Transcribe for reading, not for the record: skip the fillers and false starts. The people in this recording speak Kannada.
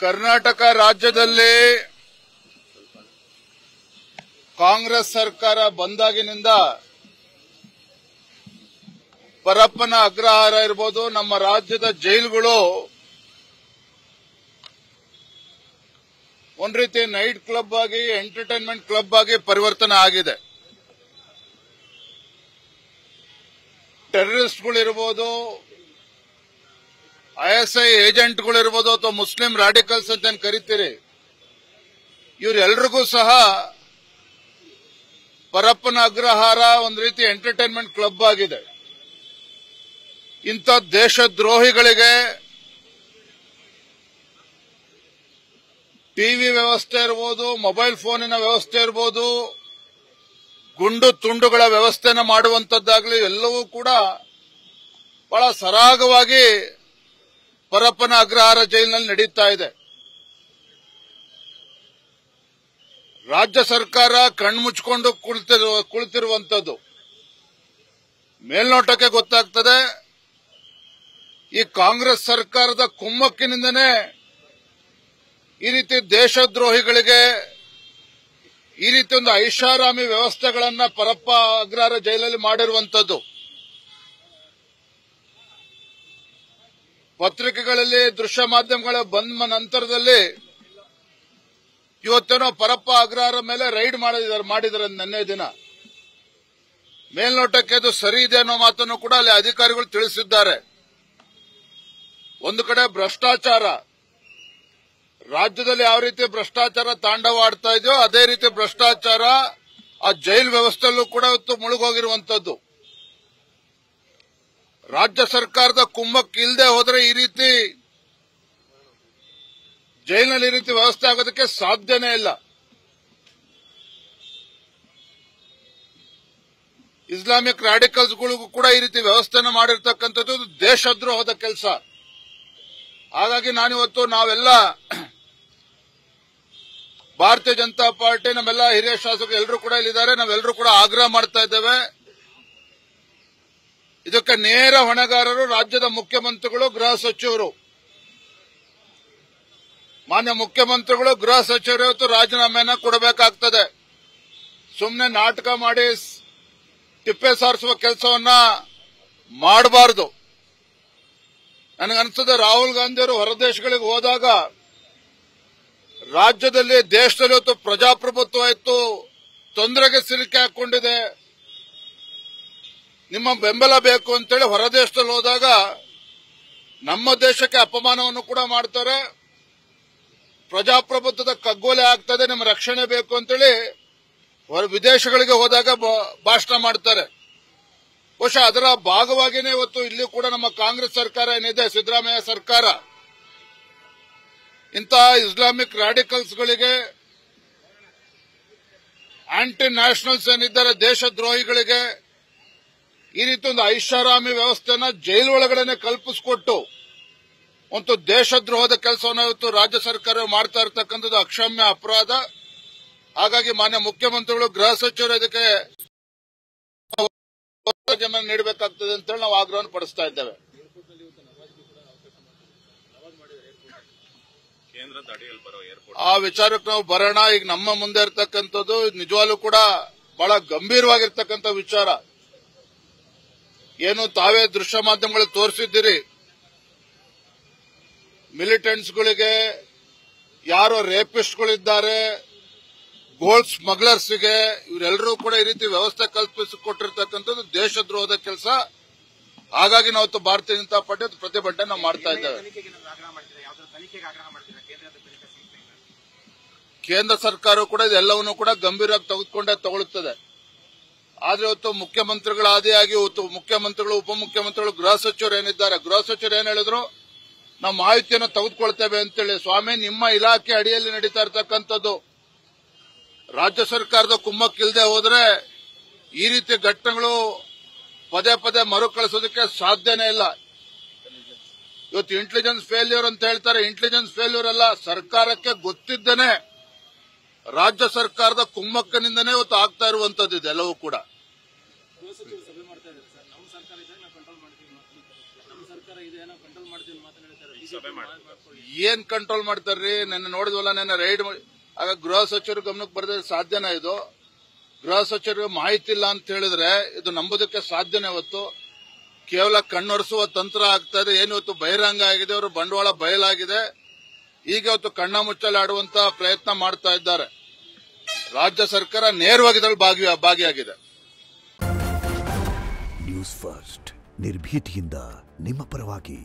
ಕರ್ನಾಟಕ ರಾಜ್ಯದಲ್ಲಿ ಕಾಂಗ್ರೆಸ್ ಸರ್ಕಾರ ಬಂದಾಗಿನಿಂದ ಪರಪ್ಪನ ಅಗ್ರಹಾರ ಇರಬಹುದು, ನಮ್ಮ ರಾಜ್ಯದ ಜೈಲುಗಳು ಒಂದ್ ರೀತಿ ನೈಟ್ ಕ್ಲಬ್ ಆಗಿ, ಎಂಟರ್ಟೈನ್ಮೆಂಟ್ ಕ್ಲಬ್ ಆಗಿ ಪರಿವರ್ತನೆ ಆಗಿದೆ. ಟೆರರಿಸ್ಟ್ಗಳಿರ್ಬೋದು, ISI ಏಜೆಂಟ್ಗಳಿರ್ಬೋದು, ಅಥವಾ ಮುಸ್ಲಿಂ ರಾಡಿಕಲ್ಸ್ ಅಂತ ಕರಿತೀರಿ, ಇವರೆಲ್ಲರಿಗೂ ಸಹ ಪರಪ್ಪನ ಅಗ್ರಹಾರ ಒಂದು ರೀತಿ ಎಂಟರ್ಟೈನ್ಮೆಂಟ್ ಕ್ಲಬ್ ಆಗಿದೆ. ಇಂಥ ದೇಶದ್ರೋಹಿಗಳಿಗೆ ಟಿವಿ ವ್ಯವಸ್ಥೆ ಇರಬಹುದು, ಮೊಬೈಲ್ ಫೋನಿನ ವ್ಯವಸ್ಥೆ ಇರಬಹುದು, ಗುಂಡು ತುಂಡುಗಳ ವ್ಯವಸ್ಥೆನ ಮಾಡುವಂತದ್ದಾಗಲಿ ಎಲ್ಲವೂ ಕೂಡ ಬಹಳ ಸರಾಗವಾಗಿ ಪರಪ್ಪನ ಅಗ್ರಹಾರ ಜೈಲಿನಲ್ಲಿ ನಡೀತಾ ಇದೆ. ರಾಜ್ಯ ಸರ್ಕಾರ ಕಣ್ಮುಚ್ಕೊಂಡು ಕುಳಿತಿರುವಂತದ್ದು ಮೇಲ್ನೋಟಕ್ಕೆ ಗೊತ್ತಾಗ್ತದೆ. ಈ ಕಾಂಗ್ರೆಸ್ ಸರ್ಕಾರದ ಕುಮ್ಮಕ್ಕಿನಿಂದನೇ ಈ ರೀತಿ ದೇಶದ್ರೋಹಿಗಳಿಗೆ ಈ ರೀತಿ ಒಂದು ಐಷಾರಾಮಿ ವ್ಯವಸ್ಥೆಗಳನ್ನ ಪರಪ್ಪ ಅಗ್ರಹಾರ ಜೈಲಲ್ಲಿ ಮಾಡಿರುವಂತದ್ದು. ಪತ್ರಿಕೆಗಳಲ್ಲಿ, ದೃಶ್ಯ ಮಾಧ್ಯಮಗಳ ಬಂದ ನಂತರದಲ್ಲಿ ಇವತ್ತೇನೋ ಪರಪ್ಪ ಅಗ್ರಹಾರ ಮೇಲೆ ರೈಡ್ ಮಾಡಿದ್ದಾರೆ ನಿನ್ನೆ ದಿನ. ಮೇಲ್ನೋಟಕ್ಕೆ ಅದು ಸರಿ ಇದೆ ಅನ್ನೋ ಮಾತನ್ನು ಕೂಡ ಅಲ್ಲಿ ಅಧಿಕಾರಿಗಳು ತಿಳಿಸಿದ್ದಾರೆ. ಒಂದು ಕಡೆ ಭ್ರಷ್ಟಾಚಾರ, ರಾಜ್ಯದಲ್ಲಿ ಯಾವ ರೀತಿ ಭ್ರಷ್ಟಾಚಾರ ತಾಂಡವಾಡ್ತಾ ಇದೆಯೋ ಅದೇ ರೀತಿ ಭ್ರಷ್ಟಾಚಾರ ಆ ಜೈಲ್ ವ್ಯವಸ್ಥೆಯಲ್ಲೂ ಕೂಡ ಇವತ್ತು ಮುಳುಗೋಗಿರುವಂತದ್ದು. ರಾಜ್ಯ ಸರ್ಕಾರದ ಕುಮ್ಮಕ್ಕು ಇಲ್ಲದೆ ಹೋದ್ರೆ ಈ ರೀತಿ ಜೈಲಿನಲ್ಲಿ ಈ ರೀತಿ ವ್ಯವಸ್ಥೆ ಆಗೋದಕ್ಕೆ ಸಾಧ್ಯನೇ ಇಲ್ಲ. ಇಸ್ಲಾಮಿಕ್ ರಾಡಿಕಲ್ಸ್ಗಳಿಗೂ ಕೂಡ ಈ ರೀತಿ ವ್ಯವಸ್ಥೆನ ಮಾಡಿರ್ತಕ್ಕಂಥದ್ದು ದೇಶದ್ರೋಹದ ಕೆಲಸ. ಹಾಗಾಗಿ ನಾವೆಲ್ಲ ಭಾರತೀಯ ಜನತಾ ಪಾರ್ಟಿ, ನಮ್ಮೆಲ್ಲ ಹಿರಿಯ ಶಾಸಕರು ಎಲ್ಲರೂ ಕೂಡ ಇಲ್ಲಿದ್ದಾರೆ, ನಾವೆಲ್ಲರೂ ಕೂಡ ಆಗ್ರಹ ಮಾಡ್ತಾ ಇದ್ದೇವೆ. ಇದಕ್ಕೆ ನೇರ ಹೊಣೆಗಾರರು ರಾಜ್ಯದ ಮುಖ್ಯಮಂತ್ರಿಗಳು, ಗೃಹ ಸಚಿವರು. ಮಾನ್ಯ ಮುಖ್ಯಮಂತ್ರಿಗಳು, ಗೃಹ ಸಚಿವರು ಇವತ್ತು ರಾಜೀನಾಮೆಯನ್ನ ಕೊಡಬೇಕಾಗ್ತದೆ. ಸುಮ್ಮನೆ ನಾಟಕ ಮಾಡಿ ತಿಪ್ಪೆ ಸಾರಿಸುವ ಕೆಲಸವನ್ನ ಮಾಡಬಾರದು. ನನಗನ್ಸುತ್ತೆ ರಾಹುಲ್ ಗಾಂಧಿಯವರು ಹೊರದೇಶಗಳಿಗೆ ಹೋದಾಗ ರಾಜ್ಯದಲ್ಲಿ, ದೇಶದಲ್ಲಿ ಇವತ್ತು ಪ್ರಜಾಪ್ರಭುತ್ವ ಇತ್ತು ತೊಂದರೆಗೆ ಸಿಲುಕಿ ಹಾಕೊಂಡಿದೆ, ನಿಮ್ಮ ಬೆಂಬಲ ಬೇಕು ಅಂತೇಳಿ ಹೊರದೇಶದಲ್ಲಿ ಹೋದಾಗ ನಮ್ಮ ದೇಶಕ್ಕೆ ಅಪಮಾನವನ್ನು ಕೂಡ ಮಾಡ್ತಾರೆ. ಪ್ರಜಾಪ್ರಭುತ್ವದ ಕಗ್ಗೊಲೆ ಆಗ್ತದೆ, ನಿಮ್ಮ ರಕ್ಷಣೆ ಬೇಕು ಅಂತೇಳಿ ವಿದೇಶಗಳಿಗೆ ಹೋದಾಗ ಭಾಷಣ ಮಾಡ್ತಾರೆ. ಬಹುಶಃ ಅದರ ಭಾಗವಾಗಿಯೇ ಇವತ್ತು ಇಲ್ಲಿ ಕೂಡ ನಮ್ಮ ಕಾಂಗ್ರೆಸ್ ಸರ್ಕಾರ ಏನಿದೆ, ಸಿದ್ದರಾಮಯ್ಯ ಸರ್ಕಾರ, ಇಂತಹ ಇಸ್ಲಾಮಿಕ್ ರಾಡಿಕಲ್ಸ್ಗಳಿಗೆ, ಆಂಟಿ ನ್ಯಾಷನಲ್ಸ್ ಏನಿದ್ದಾರೆ ದೇಶದ್ರೋಹಿಗಳಿಗೆ ಈ ರೀತಿ ಒಂದು ಐಷಾರಾಮಿ ವ್ಯವಸ್ಥೆನ ಜೈಲು ಒಳಗಡೆ ಕಲ್ಪಿಸಿಕೊಟ್ಟು ಒಂದು ದೇಶದ್ರೋಹದ ಕೆಲಸವನ್ನು ಇವತ್ತು ರಾಜ್ಯ ಸರ್ಕಾರ ಮಾಡ್ತಾ ಇರತಕ್ಕಂಥದ್ದು ಅಕ್ಷಮ್ಯ ಅಪರಾಧ. ಹಾಗಾಗಿ ಮಾನ್ಯ ಮುಖ್ಯಮಂತ್ರಿಗಳು, ಗೃಹ ಸಚಿವರು ಇದಕ್ಕೆ ನೀಡಬೇಕಾಗ್ತದೆ ಅಂತೇಳಿ ನಾವು ಆಗ್ರಹವನ್ನು ಪಡಿಸ್ತಾ ಇದ್ದೇವೆ. ಆ ವಿಚಾರಕ್ಕೆ ನಾವು ಬರೋಣ. ಈಗ ನಮ್ಮ ಮುಂದೆ ಇರತಕ್ಕಂಥದ್ದು ನಿಜವಾಗ್ಲೂ ಕೂಡ ಬಹಳ ಗಂಭೀರವಾಗಿರ್ತಕ್ಕಂಥ ವಿಚಾರ. ಏನು ತಾವೇ ದೃಶ್ಯ ಮಾಧ್ಯಮಗಳಲ್ಲಿ ತೋರಿಸಿದ್ದೀರಿ, ಮಿಲಿಟೆಂಟ್ಸ್ಗಳಿಗೆ, ಯಾರೋ ರೇಪಿಸ್ಟ್ಗಳಿದ್ದಾರೆ, ಗೋಲ್ಡ್ ಸ್ಮಗ್ಲರ್ಸ್ಗೆ, ಇವರೆಲ್ಲರೂ ಕೂಡ ಈ ರೀತಿ ವ್ಯವಸ್ಥೆ ಕಲ್ಪಿಸಿಕೊಟ್ಟಿರ್ತಕ್ಕಂಥದ್ದು ದೇಶದ್ರೋಹದ ಕೆಲಸ. ಹಾಗಾಗಿ ನಾವು ಭಾರತೀಯ ಜನತಾ ಪಾರ್ಟಿ ಪ್ರತಿಭಟನೆ ನಾವು ಮಾಡ್ತಾ ಇದ್ದೇವೆ. ಕೇಂದ್ರ ಸರ್ಕಾರ ಕೂಡ ಇದೆಲ್ಲವನ್ನೂ ಕೂಡ ಗಂಭೀರವಾಗಿ ತಗೊಳ್ಳುತ್ತದೆ. ಆದ್ರೆ ಇವತ್ತು ಮುಖ್ಯಮಂತ್ರಿಗಳ ಆದಿಯಾಗಿ ಇವತ್ತು ಮುಖ್ಯಮಂತ್ರಿಗಳು, ಉಪಮುಖ್ಯಮಂತ್ರಿಗಳು, ಗೃಹ ಸಚಿವರು ಏನಿದ್ದಾರೆ, ಗೃಹ ಸಚಿವರು ಏನ್ ಹೇಳಿದ್ರು, ನಾವು ಮಾಹಿತಿಯನ್ನು ತೆಗೆದುಕೊಳ್ತೇವೆ ಅಂತೇಳಿ. ಸ್ವಾಮಿ, ನಿಮ್ಮ ಇಲಾಖೆ ಅಡಿಯಲ್ಲಿ ನಡೀತಾ ಇರತಕ್ಕಂಥದ್ದು. ರಾಜ್ಯ ಸರ್ಕಾರದ ಕುಮ್ಮಕ್ಕಿಲ್ಲದೆ ಹೋದ್ರೆ ಈ ರೀತಿ ಘಟನೆಗಳು ಪದೇ ಪದೇ ಮರುಕಳಿಸೋದಕ್ಕೆ ಸಾಧ್ಯನೇ ಇಲ್ಲ. ಇವತ್ತು ಇಂಟೆಲಿಜೆನ್ಸ್ ಫೇಲ್ಯೂರ್ ಅಂತ ಹೇಳ್ತಾರೆ, ಇಂಟೆಲಿಜೆನ್ಸ್ ಫೇಲ್ಯೂರ್ ಅಲ್ಲ, ಸರ್ಕಾರಕ್ಕೆ ಗೊತ್ತಿದ್ದೇನೆ ರಾಜ್ಯ ಸರ್ಕಾರದ ಕುಮ್ಮಕ್ಕಿನಿಂದನೇ ಇವತ್ತು ಆಗ್ತಾ ಇರುವಂತದ್ದು ಇದೆಲ್ಲವೂ ಕೂಡ. ಏನ್ ಕಂಟ್ರೋಲ್ ಮಾಡ್ತಾರ್ರಿ? ನೆನ್ನೆ ನೋಡಿದ್ವಲ್ಲ, ನೆನ್ನೆ ರೈಡ್ ಆಗ ಗೃಹ ಸಚಿವರ ಗಮನಕ್ಕೆ ಬರದೇ ಸಾಧ್ಯನಾ ಇದು? ಗೃಹ ಸಚಿವರಿಗೆ ಮಾಹಿತಿ ಇಲ್ಲ ಅಂತ ಹೇಳಿದ್ರೆ ಇದು ನಂಬೋದಕ್ಕೆ ಸಾಧ್ಯನೇ? ಇವತ್ತು ಕೇವಲ ಕಣ್ಣೊರೆಸುವ ತಂತ್ರ ಆಗ್ತಾ ಇದೆ. ಏನು ಇವತ್ತು ಬಹಿರಂಗ ಆಗಿದೆ, ಅವರು ಬಂಡವಾಳ ಬಯಲಾಗಿದೆ. ಈಗ ಇವತ್ತು ಕಣ್ಣ ಮುಚ್ಚಲು ಆಡುವಂತ ಪ್ರಯತ್ನ ಮಾಡ್ತಾ ಇದ್ದಾರೆ. ರಾಜ್ಯ ಸರ್ಕಾರ ನೇರವಾಗಿ ಇದರಲ್ಲಿ ಭಾಗಿಯಾಗಿದೆ. ನ್ಯೂಸ್ ಫಸ್ಟ್ ನಿರ್ಭೀತಿಯಿಂದ ನಿಮ್ಮ ಪರವಾಗಿ.